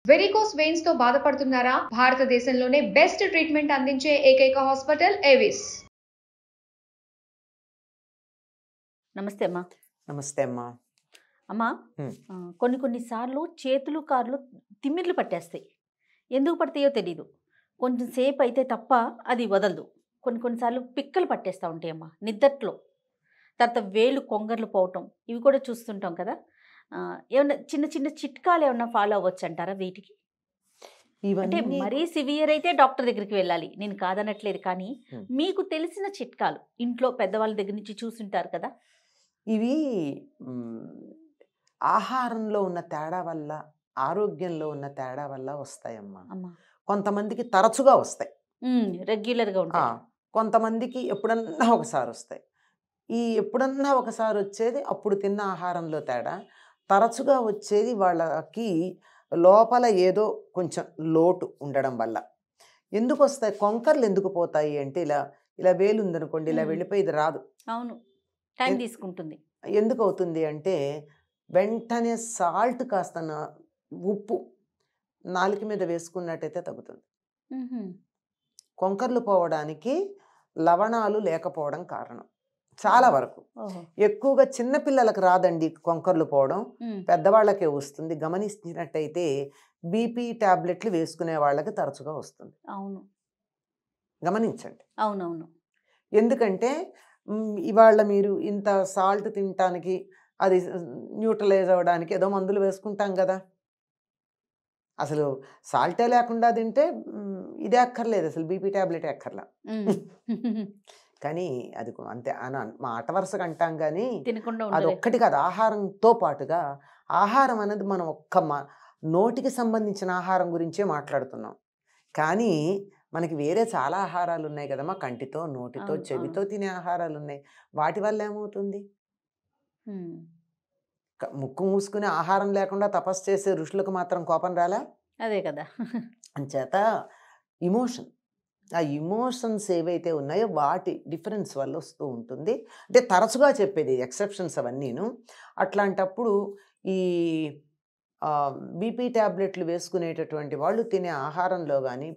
Varicose veins తో బాధపడుతున్నారా? భారతదేశంలోనే బెస్ట్ ట్రీట్మెంట్ అందించే ఏకైక హాస్పిటల్ ఏవిస్. నమస్తే అమ్మా. నమస్తే అమ్మా. అమ్మా, కొన్ని సార్లు చేతులు కాళ్ళు తిమ్మిర్లు పట్టేస్తాయి. ఎందుకు పడతాయో తెలీదు. కొంచెం సేపు అయితే తప్ప అది వదలదు. కొన్నిసార్లు పిక్కలు పట్టేస్తూ ఉంటాయి అమ్మా నిద్దట్లో. తర్వాత వేళ్ళు కొంగర్లు పోవటం ఇవి కూడా చూస్తుంటాం కదా. ఏమన్నా చిన్న చిన్న చిట్కాలు ఏమన్నా ఫాలో అవ్వచ్చు అంటారా వీటికి? అంటే మరీ సివియర్ అయితే డాక్టర్ దగ్గరికి వెళ్ళాలి, నేను కాదనట్లేదు. కానీ మీకు తెలిసిన చిట్కాలు ఇంట్లో పెద్దవాళ్ళ దగ్గర నుంచి చూసుంటారు కదా. ఇవి ఆహారంలో ఉన్న తేడా వల్ల, ఆరోగ్యంలో ఉన్న తేడా వల్ల వస్తాయమ్మా. కొంతమందికి తరచుగా వస్తాయి, రెగ్యులర్గా ఉంటాయి. కొంతమందికి ఎప్పుడన్నా ఒకసారి వస్తాయి. ఈ ఎప్పుడన్నా ఒకసారి వచ్చేది అప్పుడు తిన్న ఆహారంలో తేడా. తరచుగా వచ్చేది వాళ్ళకి లోపల ఏదో కొంచెం లోటు ఉండడం వల్ల. ఎందుకు వస్తాయి కొంకర్లు, ఎందుకు పోతాయి అంటే ఇలా ఇలా వేలు ఉందనుకోండి, ఇలా వెళ్ళిపోయి ఇది రాదు. అవును, టైం తీసుకుంటుంది. ఎందుకు అవుతుంది అంటే వెంటనే సాల్ట్ కాస్త ఉప్పు నాలుక మీద వేసుకున్నట్టయితే తగ్గుతుంది. కొంకర్లు పోవడానికి లవణాలు లేకపోవడం కారణం చాలా వరకు. ఎక్కువగా చిన్నపిల్లలకు రాదండి కొంకర్లు పోవడం, పెద్దవాళ్ళకే వస్తుంది. గమనించినట్టయితే బీపీ టాబ్లెట్లు వేసుకునే వాళ్ళకి తరచుగా వస్తుంది. అవును, గమనించండి. అవునవును. ఎందుకంటే ఇవాళ మీరు ఇంత సాల్ట్ తినటానికి, అది న్యూట్రలైజ్ అవ్వడానికి ఏదో మందులు వేసుకుంటాం కదా. అసలు సాల్టే లేకుండా తింటే ఇదే అక్కర్లేదు, అసలు బీపీ టాబ్లెట్ అక్కర్లా. కానీ అది అంతే మాట వరుసగా అంటాం, కానీ అది ఒక్కటి కాదు. ఆహారంతో పాటుగా ఆహారం అనేది మనం నోటికి సంబంధించిన ఆహారం గురించే మాట్లాడుతున్నాం. కానీ మనకి వేరే చాలా ఆహారాలు ఉన్నాయి కదమ్మా. కంటితో, నోటితో, చెవితో తినే ఆహారాలు ఉన్నాయి. వాటి వల్ల ఏమవుతుంది? ముక్కు మూసుకుని ఆహారం లేకుండా తపస్సు చేసే ఋషులకు మాత్రం కోపం రాలా? అదే కదా. అంచేత ఆ ఇమోషన్స్ ఏవైతే ఉన్నాయో వాటి డిఫరెన్స్ వల్ల వస్తూ ఉంటుంది. అంటే తరచుగా చెప్పేది ఎక్సెప్షన్స్ అవన్నీను. అట్లాంటప్పుడు ఈ బీపీ ట్యాబ్లెట్లు వేసుకునేటటువంటి వాళ్ళు తినే ఆహారంలో కానీ,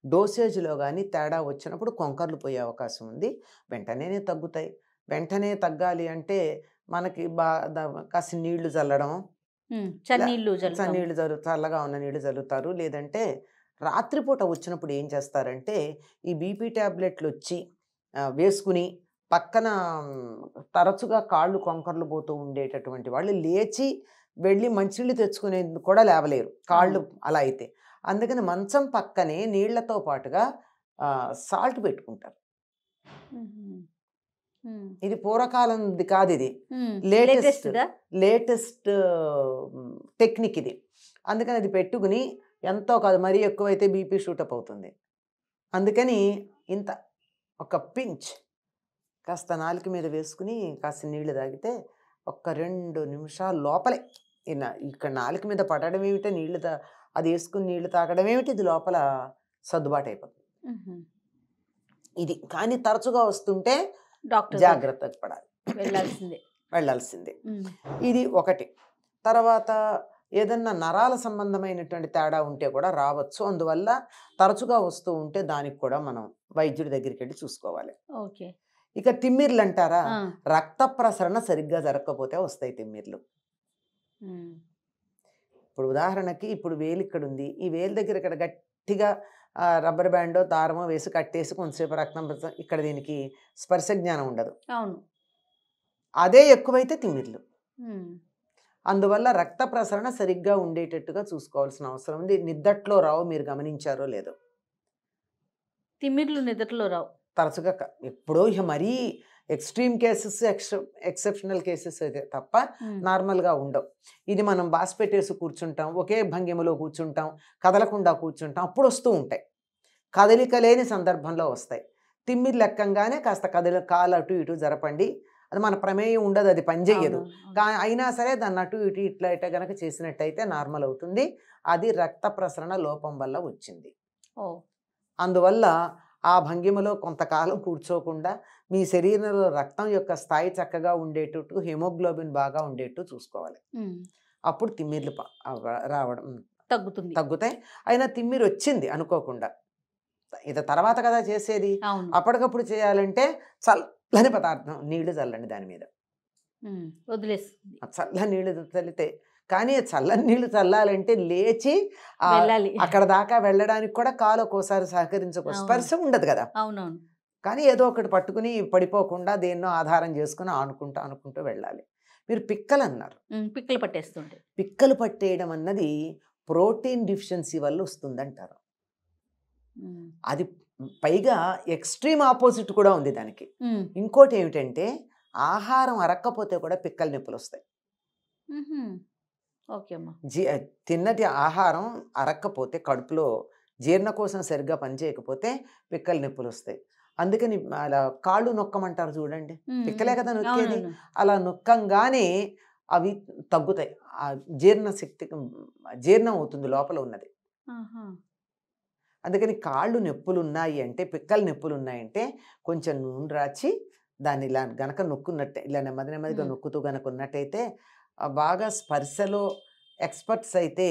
డోసేజ్లో కానీ తేడా వచ్చినప్పుడు కొంకర్లు పోయే అవకాశం ఉంది. వెంటనే తగ్గుతాయి. వెంటనే తగ్గాలి అంటే మనకి కాస్త నీళ్లు చల్లడం, చల్లగా ఉన్న నీళ్లు చల్లుతారు. లేదంటే రాత్రిపూట వచ్చినప్పుడు ఏం చేస్తారంటే ఈ బీపీ ట్యాబ్లెట్లు వచ్చి వేసుకుని పక్కన తరచుగా కాళ్ళు కొంకర్లు పోతూ ఉండేటటువంటి వాళ్ళు లేచి వెళ్ళి మంచినీళ్ళు తెచ్చుకునేందుకు కూడా లేవలేరు కాళ్ళు అలా అయితే. అందుకని మంచం పక్కనే నీళ్లతో పాటుగా సాల్ట్ పెట్టుకుంటారు. ఇది పూర్వకాలంది కాదు, ఇది లేటెస్ట్ టెక్నిక్ ఇది. అందుకని అది పెట్టుకుని ఎంతో కాదు, మరీ ఎక్కువైతే బీపీ షూటప్ అవుతుంది. అందుకని ఇంత ఒక పించ్ కాస్త నాలుక మీద వేసుకుని కాస్త నీళ్లు తాగితే 1-2 నిమిషాల లోపలే ఇక్కడ నాలుక మీద పడడం ఏమిటో, అది వేసుకుని నీళ్లు తాగడం ఏమిటి, ఇది లోపల సర్దుబాటు అయిపోతుంది. ఇది కానీ తరచుగా వస్తుంటే జాగ్రత్తగా పడాలి, వెళ్ళాల్సిందే. ఇది ఒకటి. తర్వాత ఏదన్నా నరాల సంబంధమైనటువంటి తేడా ఉంటే కూడా రావచ్చు. అందువల్ల తరచుగా వస్తూ ఉంటే దానికి కూడా మనం వైద్యుడి దగ్గరికి వెళ్ళి చూసుకోవాలి. ఇక తిమ్మిర్లు అంటారా, రక్త ప్రసరణ సరిగ్గా జరగకపోతే వస్తాయి తిమ్మిర్లు. ఇప్పుడు ఉదాహరణకి ఇప్పుడు వేలు ఇక్కడ ఉంది, ఈ వేలు దగ్గర ఇక్కడ గట్టిగా రబ్బర్ బ్యాండో దారమో వేసి కట్టేసి కొంతసేపు రక్తం ఇక్కడ దీనికి స్పర్శ జ్ఞానం ఉండదు. అదే ఎక్కువైతే తిమ్మిర్లు. అందువల్ల రక్త ప్రసరణ సరిగ్గా ఉండేటట్టుగా చూసుకోవాల్సిన అవసరం ఉంది. నిద్దట్లో రావు, మీరు గమనించారో లేదో. తిమ్మిర్లు నిద్దట్లో రావు తరచుగా, ఎప్పుడో ఇక మరీ ఎక్స్ట్రీమ్ కేసెస్, ఎక్సెప్షనల్ కేసెస్ అయితే తప్ప నార్మల్గా ఉండవు. ఇది మనం బాస్ పెట్టేసి కూర్చుంటాం, ఒకే భంగిమలో కూర్చుంటాం, కదలకుండా కూర్చుంటాం, అప్పుడు వస్తూ ఉంటాయి. కదలిక లేని సందర్భంలో వస్తాయి. తిమ్మిర్లు లెక్కంగానే కాస్త కాలు అటు ఇటు జరపండి, అది మన ప్రమేయం ఉండదు, అది పనిచేయదు. అయినా సరే దాన్ని అటు ఇటు ఇట్లా గనక చేసినట్టయితే నార్మల్ అవుతుంది. అది రక్త ప్రసరణ లోపం వల్ల వచ్చింది. అందువల్ల ఆ భంగిమలో కొంతకాలం కూర్చోకుండా మీ శరీరంలో రక్తం యొక్క స్థాయి చక్కగా ఉండేటట్టు, హెమోగ్లోబిన్ బాగా ఉండేట్టు చూసుకోవాలి. అప్పుడు తిమ్మిర్లు తగ్గుతాయి. అయినా తిమ్మిరి వచ్చింది అనుకోకుండా, ఇది తర్వాత కదా చేసేది, అప్పటికప్పుడు చేయాలంటే చల్లని పదార్థం నీళ్లు చల్లండి దాని మీద, వదిలేస్తుంది. చల్లని నీళ్లు చల్లితే. కానీ చల్లని నీళ్లు చల్లాలంటే లేచి అక్కడ దాకా వెళ్ళడానికి కూడా కాలు ఒక్కోసారి సహకరించకో, స్పర్శ ఉండదు కదా. అవునవును. కానీ ఏదో ఒకటి పట్టుకుని పడిపోకుండా దేన్నో ఆధారం చేసుకుని ఆనుకుంటూ వెళ్ళాలి. మీరు పిక్కలు అన్నారు, పిక్కలు పట్టేస్తుంటే, పిక్కలు పట్టేయడం అన్నది ప్రోటీన్ డిఫిషియన్సీ వల్ల వస్తుందంటారు. అది పైగా ఎక్స్ట్రీమ్ ఆపోజిట్ కూడా ఉంది దానికి. ఇంకోటి ఏమిటంటే ఆహారం అరక్కపోతే కూడా పిక్కల నొప్పులు వస్తాయి. తిన్నటి ఆహారం అరక్కపోతే, కడుపులో జీర్ణకోశం సరిగ్గా పనిచేయకపోతే పిక్కల నొప్పులు వస్తాయి. అందుకని అలా కాళ్ళు నొక్కమంటారు చూడండి, పిక్కలే కదా నొక్కేది, అలా నొక్కంగానే అవి తగ్గుతాయి, ఆ జీర్ణశక్తి జీర్ణం అవుతుంది లోపల ఉన్నది. అందుకని కాళ్ళు నొప్పులు ఉన్నాయి అంటే, పిక్కల నొప్పులు ఉన్నాయంటే కొంచెం నూనె రాచి దాన్ని ఇలా గనక నొక్కున్నట్టే, ఇలా నెమ్మదిగా నొక్కుతూ గనక ఉన్నట్టయితే బాగా స్పర్శలో ఎక్స్పర్ట్స్ అయితే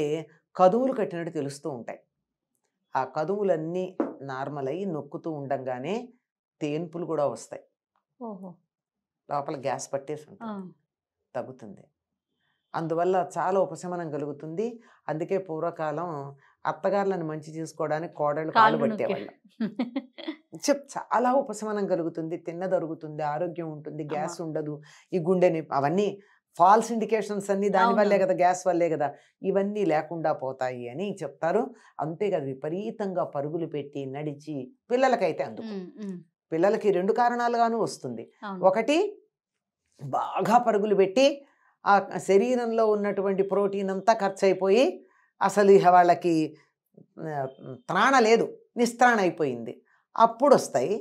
కదువులు కట్టినట్టు తెలుస్తూ ఉంటాయి. ఆ కదువులన్నీ నార్మల్ అయ్యి నొక్కుతూ ఉండంగానే తేన్పులు కూడా వస్తాయి, లోపల గ్యాస్ పట్టేసి ఉంటుంది, తగ్గుతుంది. అందువల్ల చాలా ఉపశమనం కలుగుతుంది. అందుకే పూర్వకాలం అత్తగారులను మంచి చేసుకోవడానికి కోడళ్ళు కాళ్ళు పట్టేవాళ్ళు. చాలా ఉపశమనం కలుగుతుంది, తిన్నదరుగుతుంది, ఆరోగ్యం ఉంటుంది, గ్యాస్ ఉండదు, ఈ గుండెని అవన్నీ ఫాల్స్ ఇండికేషన్స్ అన్నీ దానివల్లే కదా, గ్యాస్ వల్లే కదా, ఇవన్నీ లేకుండా పోతాయి అని చెప్తారు. అంతేకాదు విపరీతంగా పరుగులు పెట్టి నడిచి, పిల్లలకైతే అందుకు పిల్లలకి 2 కారణాలుగాను వస్తుంది. ఒకటి, బాగా పరుగులు పెట్టి ఆ శరీరంలో ఉన్నటువంటి ప్రోటీన్ అంతా ఖర్చు అయిపోయి అసలు వాళ్ళకి త్రాణ లేదు, నిస్త్రాణ అయిపోయింది, అప్పుడు వస్తాయి.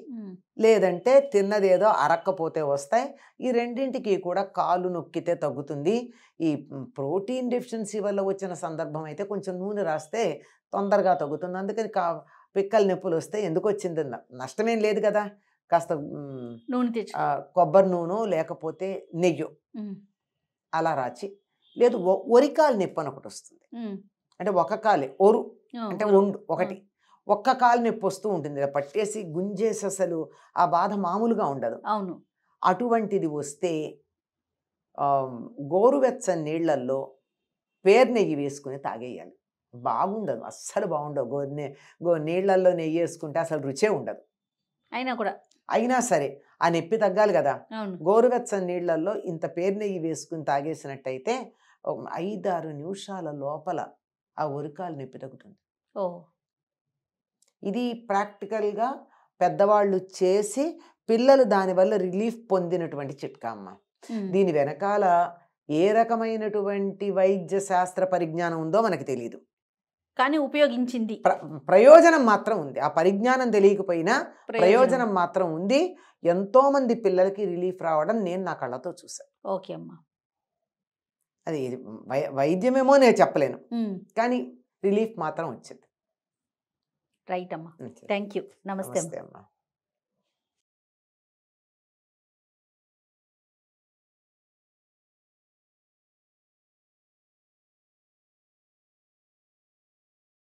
లేదంటే తిన్నదేదో అరక్కపోతే వస్తాయి. ఈ రెండింటికి కూడా కాళ్ళు నొక్కితే తగ్గుతుంది. ఈ ప్రోటీన్ డెఫిషియన్సీ వల్ల వచ్చిన సందర్భం అయితే కొంచెం నూనె రాస్తే తొందరగా తగ్గుతుంది. అందుకని పిక్కల నొప్పులు వస్తే ఎందుకు వచ్చింది, నష్టమేం లేదు కదా, కాస్త కొబ్బరి నూనె లేకపోతే నెయ్యి అలా రాచి, లేదు ఒరికాలు నొప్పి అని ఒకటి వస్తుంది, అంటే ఒక కాలే ఒరు అంటే ఒకటి ఒక్క కాలు నొప్పి వస్తూ ఉంటుంది, పట్టేసి గుంజేసి అసలు ఆ బాధ మామూలుగా ఉండదు. అవును. అటువంటిది వస్తే గోరువెచ్చని నీళ్లల్లో పేరు నెయ్యి వేసుకుని తాగేయాలి. బాగుండదు, అస్సలు బాగుండదు. నీళ్లల్లో నెయ్యి వేసుకుంటే అసలు రుచే ఉండదు. అయినా సరే ఆ నొప్పి తగ్గాలి కదా, గోరువెచ్చని నీళ్లల్లో ఇంత పేరు నెయ్యి వేసుకుని తాగేసినట్టయితే 5-6 నిమిషాల లోపల ఆ ఒరికాలు నొప్పి తగ్గుతుంది. ఇది ప్రాక్టికల్గా పెద్దవాళ్ళు చేసి పిల్లలు దానివల్ల రిలీఫ్ పొందినటువంటి చిట్కా అమ్మ. దీని వెనకాల ఏ రకమైనటువంటి వైద్య శాస్త్ర పరిజ్ఞానం ఉందో మనకు తెలియదు, కానీ ఉపయోగించింది ప్రయోజనం మాత్రం ఉంది. ఆ పరిజ్ఞానం తెలియకపోయినా ప్రయోజనం మాత్రం ఉంది. ఎంతో మంది పిల్లలకి రిలీఫ్ రావడం నేను నా కళ్ళతో చూసాను. ఓకే అమ్మా. అది వైద్యమేమో నేను చెప్పలేను, కానీ రిలీఫ్ మాత్రం వచ్చింది. రైట్ అమ్మా, థ్యాంక్ యూ. నమస్తే అమ్మా.